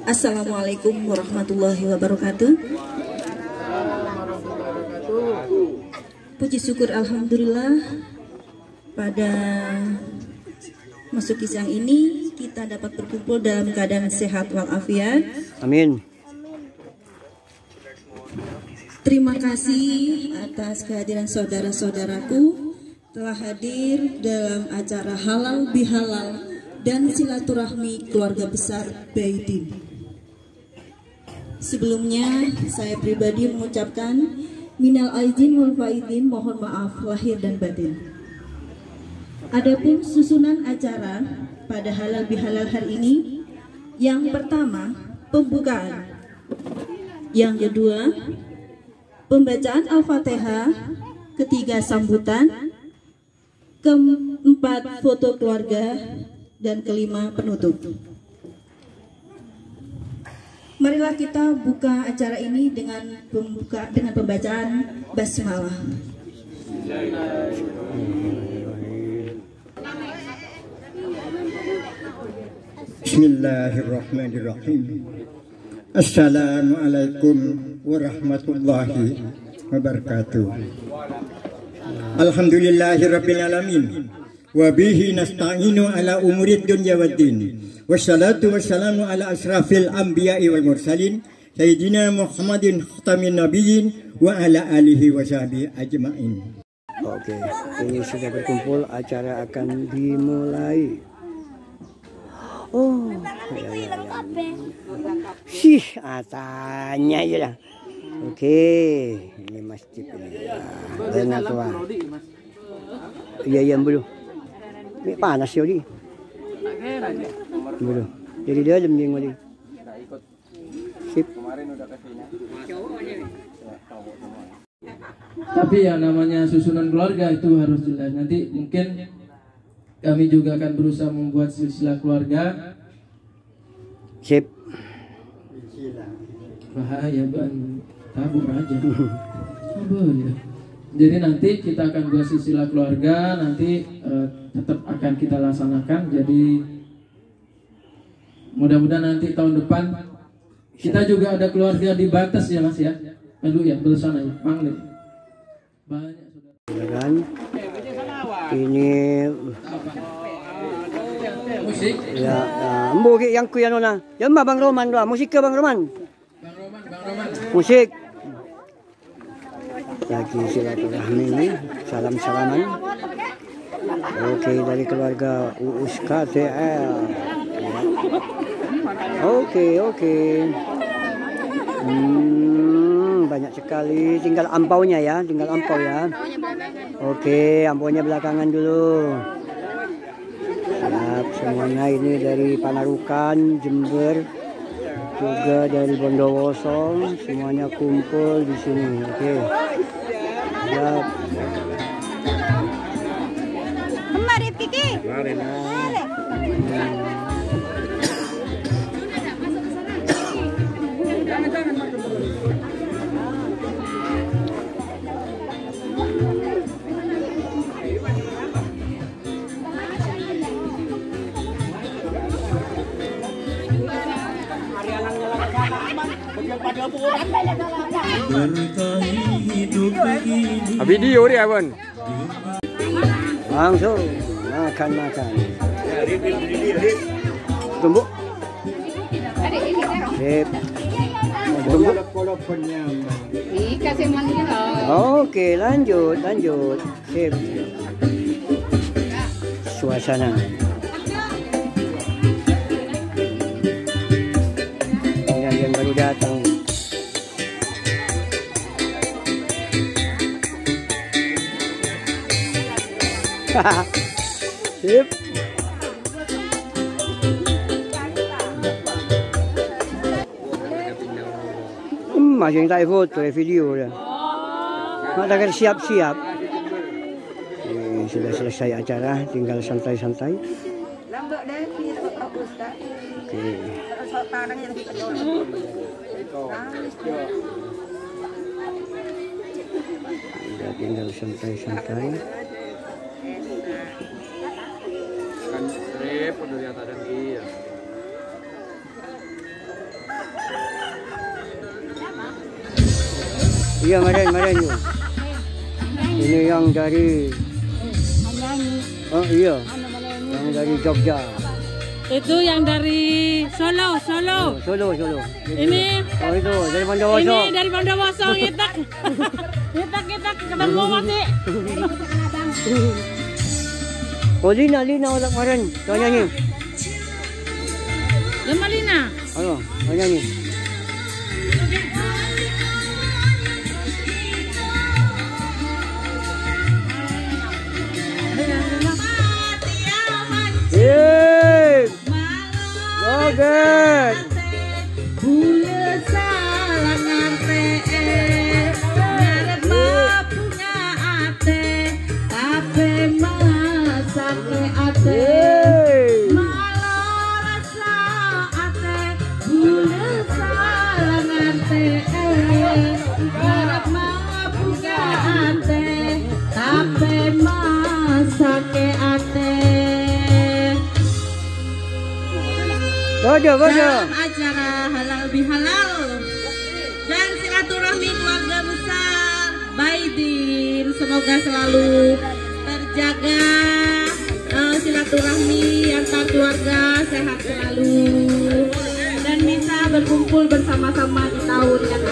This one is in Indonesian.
Assalamualaikum warahmatullahi wabarakatuh. Puji syukur alhamdulillah, pada masuki siang ini kita dapat berkumpul dalam keadaan sehat walafiat. Amin. Terima kasih atas kehadiran saudara-saudaraku telah hadir dalam acara halal bihalal dan silaturahmi keluarga besar Baidin. Sebelumnya saya pribadi mengucapkan minal aizin wal faizin, mohon maaf lahir dan batin. Adapun susunan acara pada halal bihalal hari ini, yang pertama pembukaan, yang kedua pembacaan Al-Fatihah, ketiga sambutan, keempat foto keluarga, dan kelima penutup. Marilah kita buka acara ini dengan pembacaan basmalah. Bismillahirrahmanirrahim. Assalamualaikum warahmatullahi wabarakatuh. Alhamdulillahirabbil alamin. Wa bihi nasta'inu ala umurid dunya waddin. Wassalatu wassalamu ala asrafil anbiya'i wal mursalin sayyidina Muhammadin khatamin nabiyyin wa ala alihi wa sahbihi ajmain. Oke, ini sudah berkumpul, acara akan dimulai. Oh, ya. Sih, tanya aja lah. Oke, ini masjid ini. Benar tuan. Iya belum. Ini panas ya di. Belum. Jadi dia jam minggu di. Sip. Tapi ya namanya susunan keluarga itu harus jelas. Nanti mungkin kami juga akan berusaha membuat silsilah keluarga. Sip. Bahaya ban, tabur aja. Ya. Jadi nanti kita akan buat silsilah keluarga, nanti tetap akan kita laksanakan. Jadi mudah-mudahan nanti tahun depan kita juga ada keluarga di Batas ya Mas ya. Aduh ya, belah sana ya, Mangli. Banyak saudara. Ini musik. Ya, mbuki yang kuya nona. Ya mbak Bang Roman doa, musik ke Bang Roman. Bang Roman. Musik. Lagi silaturahmi ini, salam-salaman. Oke, dari keluarga Uus KTL. Oke. Banyak sekali, tinggal ampaunya ya, Oke, ampaunya belakangan dulu. Siap, semuanya ini dari Panarukan, Jember, juga dari Bondowoso, semuanya kumpul di sini. Oke. Siap. Mari Kiki. Mari. Video dia Bun. Langsung makan. Tunggu. Sip. Tunggu. Oke, lanjut. Sip. Suasana. Yang baru datang. Sip. Masih tak foto video dah. Nak siap-siap. Sudah selesai acara, tinggal santai-santai. Oke. Sudah tinggal santai-santai. Iya, Maren yuk. Ini yang dari oh iya, yang dari Jogja. Itu yang dari Solo. Solo. Ini Oh itu dari Bondowoso. ini dari Bondowoso kita ketemu masih. Oh Lina orang kemarin. Soalnya nih. Lama Lina. Halo, soalnya nih. Yeay, joget. Bulet salangan ngarep punya ate tapi masake ate malah rasa ate bulet salangan ngarep punya ate tapi masake ate. Dalam acara halal bihalal dan silaturahmi keluarga besar Baidin, semoga selalu terjaga silaturahmi antar keluarga, sehat selalu dan bisa berkumpul bersama-sama di tahun yang